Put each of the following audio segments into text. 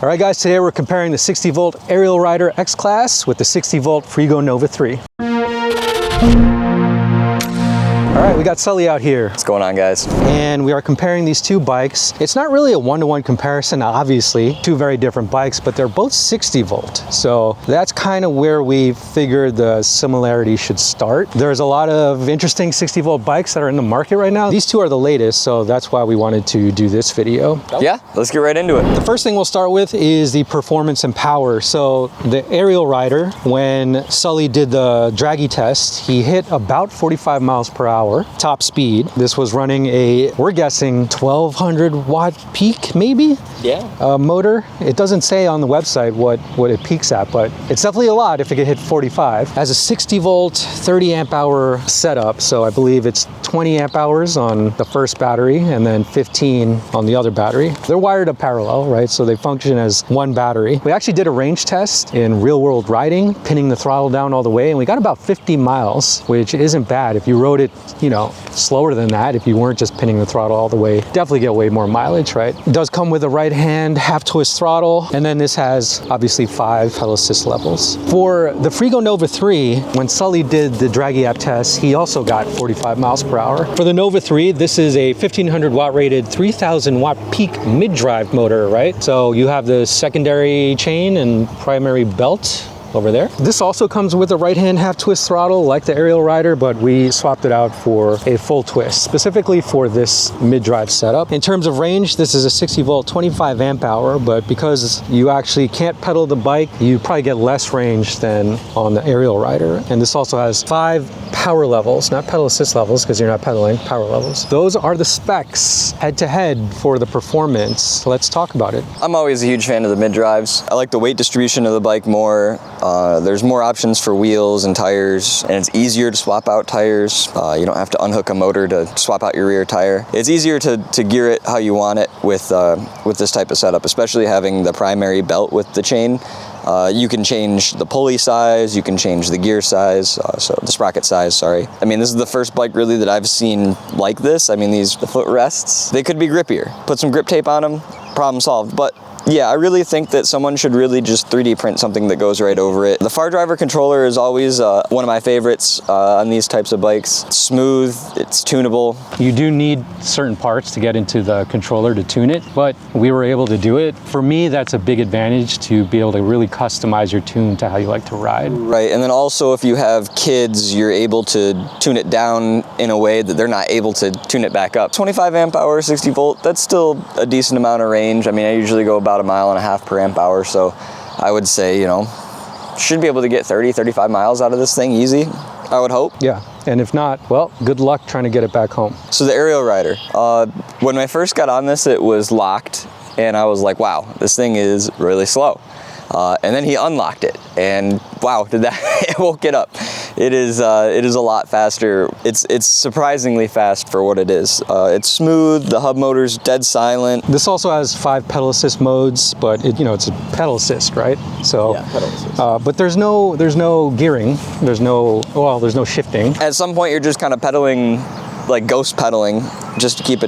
All right guys, today we're comparing the 60 volt Ariel Rider X-Class with the 60 volt Freego Nova 3. All right, we got Sully out here. What's going on, guys? And we are comparing these two bikes. It's not really a one-to-one comparison, obviously, two very different bikes, but they're both 60 volt. So that's kind of where we figured the similarity should start. There's a lot of interesting 60 volt bikes that are in the market right now. These two are the latest, so that's why we wanted to do this video. Yeah, let's get right into it. The first thing we'll start with is the performance and power. So the Ariel Rider, when Sully did the draggy test, he hit about 45 miles per hour. Top speed. This was running a, we're guessing 1200 watt peak, maybe? Yeah. Motor. It doesn't say on the website what it peaks at, but it's definitely a lot if it could hit 45. Has a 60 volt, 30 amp hour setup. So I believe it's 20 amp hours on the first battery and then 15 on the other battery. They're wired up parallel, right? So they function as one battery. We actually did a range test in real world riding, pinning the throttle down all the way, and we got about 50 miles, which isn't bad. If you rode it, you know, slower than that, if you weren't just pinning the throttle all the way, definitely get way more mileage, right? It does come with a right hand half twist throttle, and then this has obviously 5 pedal assist levels. For the Freego Nova 3, when Sully did the draggy app test, he also got 45 miles per hour. For the Nova 3, this is a 1500 watt rated 3000 watt peak mid-drive motor, right? So you have the secondary chain and primary belt over there. This also comes with a right-hand half twist throttle like the Ariel Rider, but we swapped it out for a full twist, specifically for this mid-drive setup. In terms of range, this is a 60 volt, 25 amp hour, but because you actually can't pedal the bike, you probably get less range than on the Ariel Rider. And this also has 5 power levels, not pedal assist levels because you're not pedaling, power levels. Those are the specs head-to-head for the performance. Let's talk about it. I'm always a huge fan of the mid-drives. I like the weight distribution of the bike more. There's more options for wheels and tires, and it's easier to swap out tires. You don't have to unhook a motor to swap out your rear tire. It's easier to gear it how you want it with this type of setup, especially having the primary belt with the chain. You can change the pulley size, you can change the gear size, so the sprocket size, sorry. I mean, this is the first bike really that I've seen like this. I mean, the foot rests, they could be grippier. Put some grip tape on them, problem solved. But yeah, I really think that someone should really just 3D print something that goes right over it. The far driver controller is always one of my favorites on these types of bikes. It's smooth, it's tunable. You do need certain parts to get into the controller to tune it, but we were able to do it. For me, that's a big advantage to be able to really customize your tune to how you like to ride. Right, and then also if you have kids, you're able to tune it down in a way that they're not able to tune it back up. 25 amp hour, 60 volt, that's still a decent amount of range. I mean, I usually go about 1.5 miles per amp hour, so I would say, you know, should be able to get 30-35 miles out of this thing easy, I would hope. Yeah, and if not, well, good luck trying to get it back home. So the Ariel Rider, when I first got on this, it was locked, and I was like, wow, this thing is really slow. And then he unlocked it, and wow, did that, it woke it up. It is a lot faster. It's surprisingly fast for what it is. It's smooth, the hub motor's dead silent. This also has 5 pedal assist modes, but it's a pedal assist, right? So, yeah, pedal assist. But there's no gearing, there's no shifting. At some point you're just kind of pedaling, like ghost pedaling, just to keep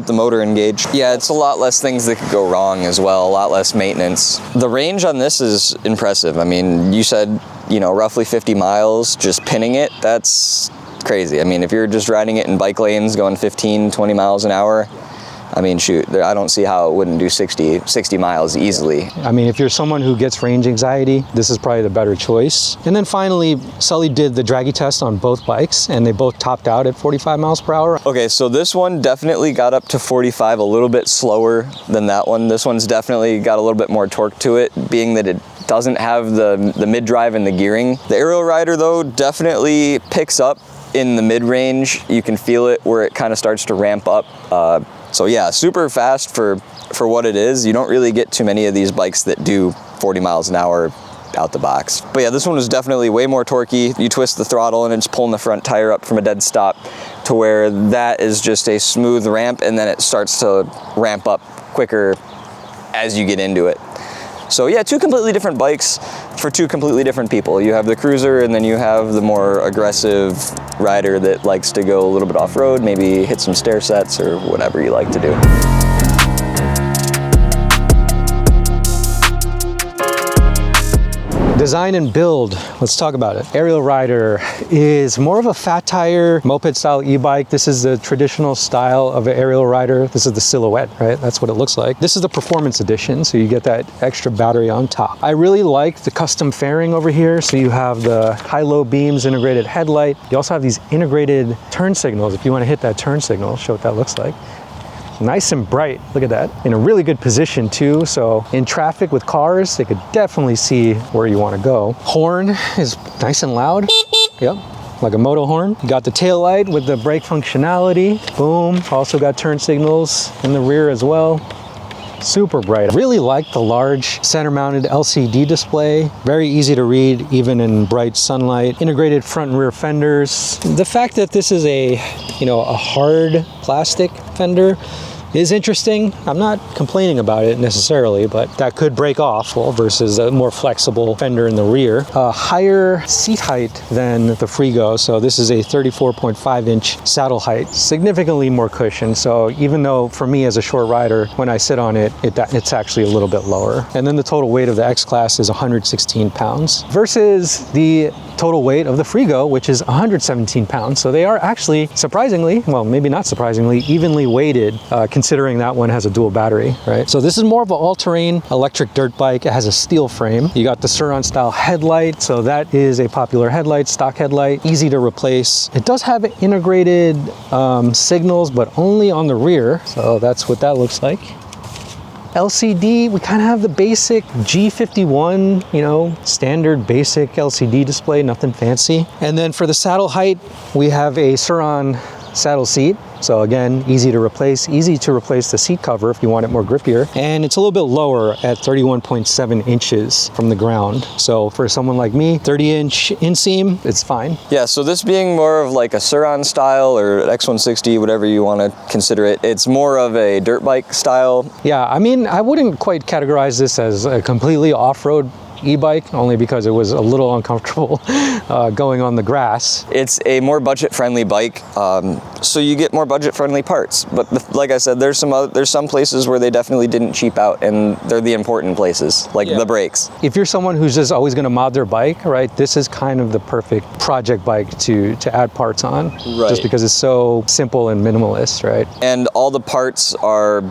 the motor engaged. Yeah, it's a lot less things that could go wrong as well, a lot less maintenance. The range on this is impressive. I mean, you said, you know, roughly 50 miles just pinning it. That's crazy. I mean, if you're just riding it in bike lanes going 15, 20 miles an hour, I mean, shoot, I don't see how it wouldn't do 60 miles easily. I mean, if you're someone who gets range anxiety, this is probably the better choice. And then finally, Sully did the draggy test on both bikes, and they both topped out at 45 miles per hour. Okay, so this one definitely got up to 45, a little bit slower than that one. This one's definitely got a little bit more torque to it, being that it doesn't have the mid-drive and the gearing. The Ariel Rider, though, definitely picks up in the mid-range. You can feel it where it kind of starts to ramp up. So yeah, super fast for what it is. You don't really get too many of these bikes that do 40 miles an hour out the box. But yeah, this one was definitely way more torquey. You twist the throttle and it's pulling the front tire up from a dead stop, to where that is just a smooth ramp, and then it starts to ramp up quicker as you get into it. So yeah, 2 completely different bikes for 2 completely different people. You have the cruiser, and then you have the more aggressive rider that likes to go a little bit off-road, maybe hit some stair sets or whatever you like to do. Design and build, let's talk about it. Ariel Rider is more of a fat tire moped style e-bike. This is the traditional style of an Ariel Rider. This is the silhouette, right? That's what it looks like. This is the performance edition, so you get that extra battery on top. I really like the custom fairing over here. So you have the high-low beams, integrated headlight. You also have these integrated turn signals. If you want to hit that turn signal, show what that looks like. Nice and bright, look at that. In a really good position too, so in traffic with cars, they could definitely see where you want to go. Horn is nice and loud, yep, like a moto horn. You got the tail light with the brake functionality, boom. Also got turn signals in the rear as well. Super bright. I really like the large center mounted LCD display. Very easy to read even in bright sunlight. Integrated front and rear fenders. The fact that this is a hard plastic fender is interesting. I'm not complaining about it necessarily, but that could break off versus a more flexible fender in the rear. Higher seat height than the Freego, so this is a 34.5-inch saddle height, significantly more cushion. So even though for me as a short rider, when I sit on it, it's actually a little bit lower. And then the total weight of the X-Class is 116 pounds versus the total weight of the Freego, which is 117 pounds. So they are actually surprisingly, well, maybe not surprisingly, evenly weighted, considering that one has a dual battery, right? So this is more of an all-terrain electric dirt bike. It has a steel frame. You got the Sur-On style headlight. So that is a popular headlight, stock headlight, easy to replace. It does have integrated signals, but only on the rear. So that's what that looks like. LCD, we kind of have the basic G51, standard basic LCD display, nothing fancy. And then for the saddle height, we have a Sur-On saddle seat. So again, easy to replace the seat cover if you want it more grippier. And it's a little bit lower at 31.7 inches from the ground. So for someone like me, 30-inch inseam, it's fine. Yeah, so this being more of like a Sur-On style or X160, whatever you want to consider it, it's more of a dirt bike style. Yeah, I mean, I wouldn't quite categorize this as a completely off-road e-bike, only because it was a little uncomfortable going on the grass. It's a more budget-friendly bike, so you get more budget-friendly parts. But like I said, there's some places where they definitely didn't cheap out, and they're the important places, like the brakes. If you're someone who's just always going to mod their bike, right, this is kind of the perfect project bike to add parts on, right? Just because it's so simple and minimalist, right? And all the parts are,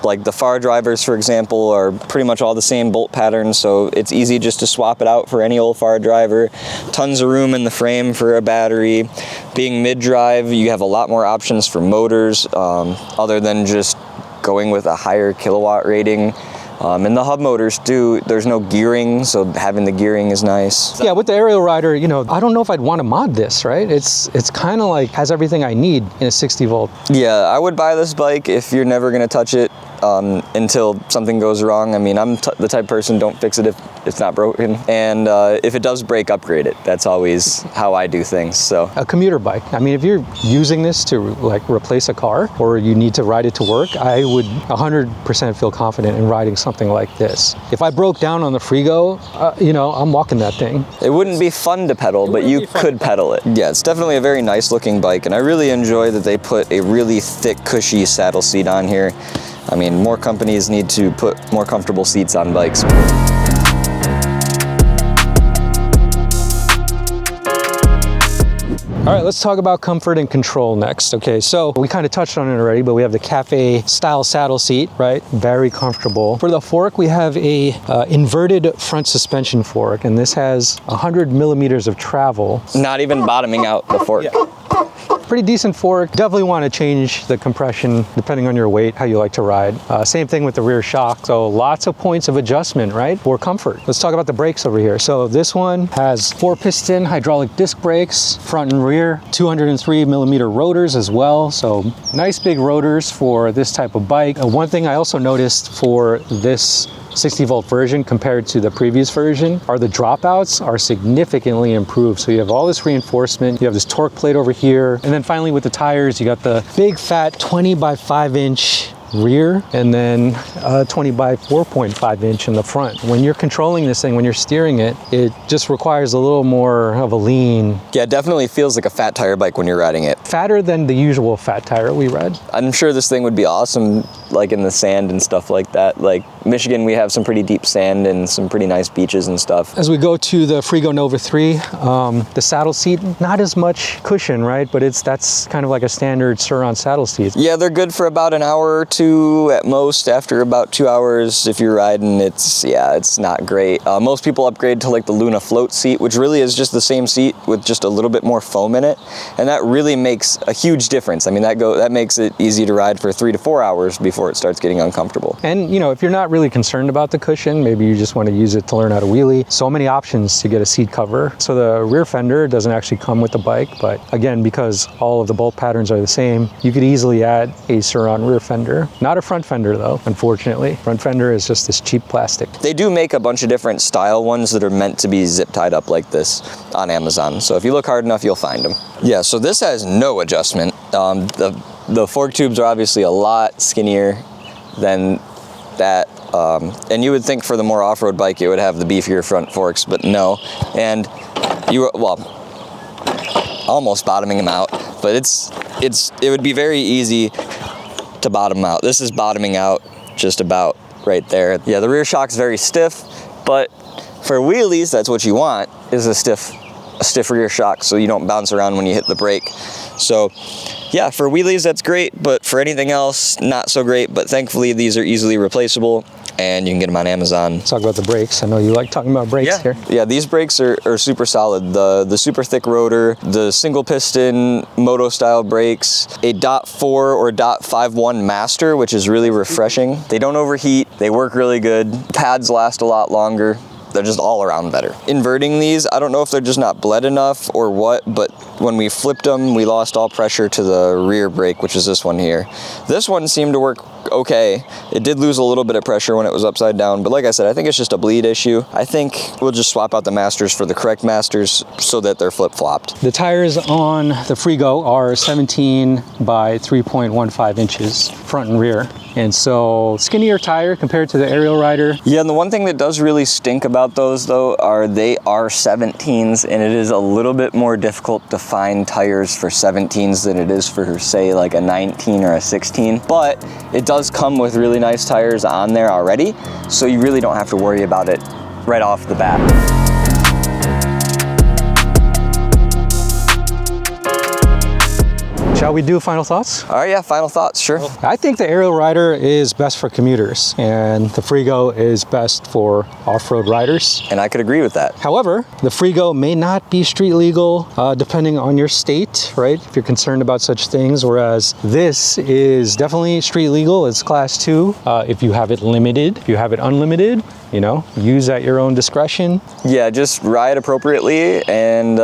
like the far drivers, for example, are pretty much all the same bolt patterns, so it's easy just to swap it out for any old far driver. Tons of room in the frame for a battery. Being mid-drive, you have a lot more options for motors, other than just going with a higher kilowatt rating. And the hub motors too, there's no gearing, so having the gearing is nice. Yeah, with the Ariel Rider, I don't know if I'd want to mod this, right? It's kind of like has everything I need in a 60 volt. Yeah, I would buy this bike if you're never going to touch it until something goes wrong. I mean, I'm the type of person, don't fix it if it's not broken. And if it does break, upgrade it. That's always how I do things, so. A commuter bike. I mean, if you're using this to like replace a car or you need to ride it to work, I would 100% feel confident in riding something like this. If I broke down on the Freego, I'm walking that thing. It wouldn't be fun to pedal, but you could pedal it. Yeah, it's definitely a very nice looking bike, and I really enjoy that they put a really thick, cushy saddle seat on here. I mean, more companies need to put more comfortable seats on bikes. All right, let's talk about comfort and control next. Okay, so we kind of touched on it already, but we have the cafe style saddle seat, right? Very comfortable. For the fork, we have a inverted front suspension fork, and this has 100 millimeters of travel. Not even bottoming out the fork. Yeah. Pretty decent fork. Definitely want to change the compression depending on your weight, how you like to ride. Same thing with the rear shock. So lots of points of adjustment, right, for comfort. Let's talk about the brakes over here. So this one has 4-piston hydraulic disc brakes, front and rear, 203 millimeter rotors as well. So nice big rotors for this type of bike. One thing I also noticed for this 60 volt version compared to the previous version are the dropouts are significantly improved. So you have all this reinforcement, you have this torque plate over here, and then finally with the tires, you got the big fat 20 by 5 inch rear and then 20 by 4.5 inch in the front. When you're controlling this thing, when you're steering it, it just requires a little more of a lean. Yeah, it definitely feels like a fat tire bike when you're riding it. Fatter than the usual fat tire we ride. I'm sure this thing would be awesome like in the sand and stuff like that. Like Michigan, we have some pretty deep sand and some pretty nice beaches and stuff. As we go to the Freego Nova 3, the saddle seat, not as much cushion, right? But that's kind of like a standard Sur-Ron saddle seat. Yeah, they're good for about an hour or two at most. After about 2 hours, if you're riding, it's not great. Most people upgrade to like the Luna float seat, which really is just the same seat with just a little bit more foam in it. And that really makes a huge difference. I mean, that makes it easy to ride for 3 to 4 hours before it starts getting uncomfortable. And you know, if you're not really concerned about the cushion, maybe you just want to use it to learn how to wheelie. So many options to get a seat cover. So the rear fender doesn't actually come with the bike, but again, because all of the bolt patterns are the same, you could easily add a Sur-Ron rear fender. Not a front fender though, unfortunately. Front fender is just this cheap plastic. They do make a bunch of different style ones that are meant to be zip tied up like this on Amazon. So if you look hard enough, you'll find them. Yeah, so this has no adjustment. The fork tubes are obviously a lot skinnier than that. And you would think for the more off-road bike, it would have the beefier front forks, but no. And almost bottoming them out, but it would be very easy to bottom out. This is bottoming out just about right there. Yeah, the rear shock's very stiff, but for wheelies, that's what you want, is a stiff rear shock so you don't bounce around when you hit the brake. So yeah, for wheelies, that's great, but for anything else, not so great. But thankfully, these are easily replaceable, and you can get them on Amazon. Let's talk about the brakes. I know you like talking about brakes here. Yeah, these brakes are super solid. The super thick rotor, the single piston moto style brakes, a .4 or .51 master, which is really refreshing. They don't overheat, they work really good. Pads last a lot longer. They're just all around better. Inverting these, I don't know if they're just not bled enough or what, but when we flipped them, we lost all pressure to the rear brake, which is this one here. This one seemed to work okay. It did lose a little bit of pressure when it was upside down, but like I said, I think it's just a bleed issue. I think we'll just swap out the masters for the correct masters so that they're flip-flopped. The tires on the Freego are 17 by 3.15 inches, front and rear. And so skinnier tire compared to the Ariel Rider. Yeah, and the one thing that does really stink about those though are they are 17s, and it is a little bit more difficult to find tires for 17s than it is for say like a 19 or a 16. But it does come with really nice tires on there already, so you really don't have to worry about it right off the bat. Shall we do final thoughts? All right, yeah, final thoughts, sure. I think the Ariel Rider is best for commuters, and the Freego is best for off-road riders. And I could agree with that. However, the Freego may not be street legal depending on your state, right? If you're concerned about such things, whereas this is definitely street legal. It's class 2. If you have it limited, if you have it unlimited, you know, use at your own discretion. Yeah, just ride appropriately and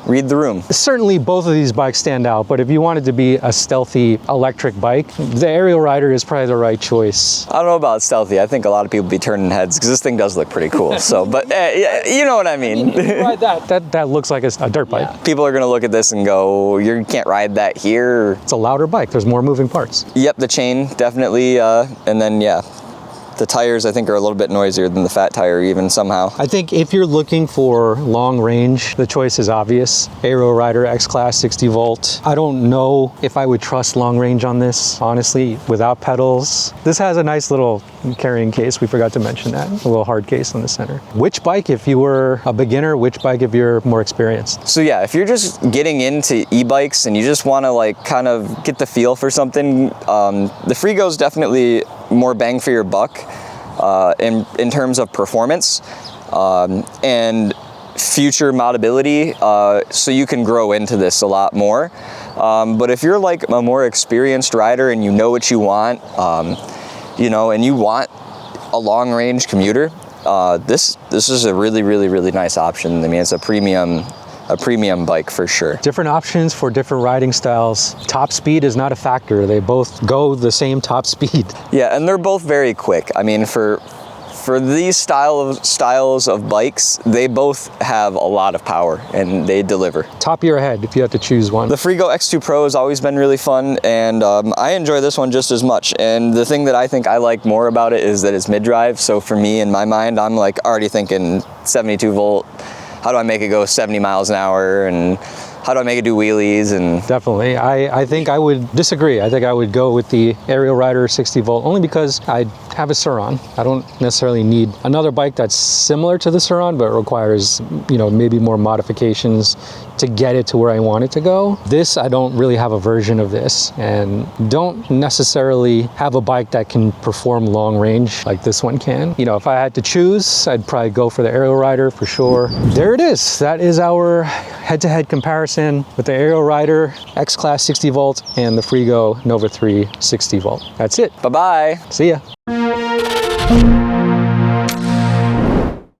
read the room. Certainly both of these bikes stand out, but if you wanted to be a stealthy electric bike, the Ariel Rider is probably the right choice. I don't know about stealthy. I think a lot of people be turning heads because this thing does look pretty cool. So, but yeah, you know what I mean. Ride that looks like a dirt bike. Yeah. People are gonna look at this and go, you can't ride that here. It's a louder bike. There's more moving parts. Yep, the chain definitely, and then yeah. The tires, I think, are a little bit noisier than the fat tire even somehow. I think if you're looking for long range, the choice is obvious. Ariel Rider X-Class 60 volt. I don't know if I would trust long range on this, honestly, without pedals. This has a nice little carrying case. We forgot to mention that. A little hard case on the center. Which bike if you were a beginner? Which bike if you're more experienced? So yeah, if you're just getting into e-bikes and you just want to like kind of get the feel for something, the Freego is definitely more bang for your buck in terms of performance and future modability, so you can grow into this a lot more. But if you're like a more experienced rider and you know what you want, you know, and you want a long range commuter, this is a really nice option. I mean, it's a premium bike for sure. Different options for different riding styles. Top speed is not a factor. They both go the same top speed. Yeah, and they're both very quick. I mean, for these styles of bikes, they both have a lot of power and they deliver. Top of your head if you had to choose one. The Freego X2 Pro has always been really fun, and I enjoy this one just as much. And the thing that I think I like more about it is that it's mid-drive. So for me, in my mind, I'm like already thinking 72 volt. How do I make it go 70 miles an hour? And how do I make it do wheelies and Definitely. I think I would disagree. I think I would go with the Ariel Rider 60 volt only because I have a Sur-Ron. I don't necessarily need another bike that's similar to the Sur-Ron, but requires, you know, maybe more modifications to get it to where I want it to go. This, I don't really have a version of this, and don't necessarily have a bike that can perform long range like this one can. You know, if I had to choose, I'd probably go for the Ariel Rider for sure. There it is. That is our head-to-head comparison with the Ariel Rider X-Class 60 volt and the Freego Nova 3 60 volt. That's it. bye-bye. See ya.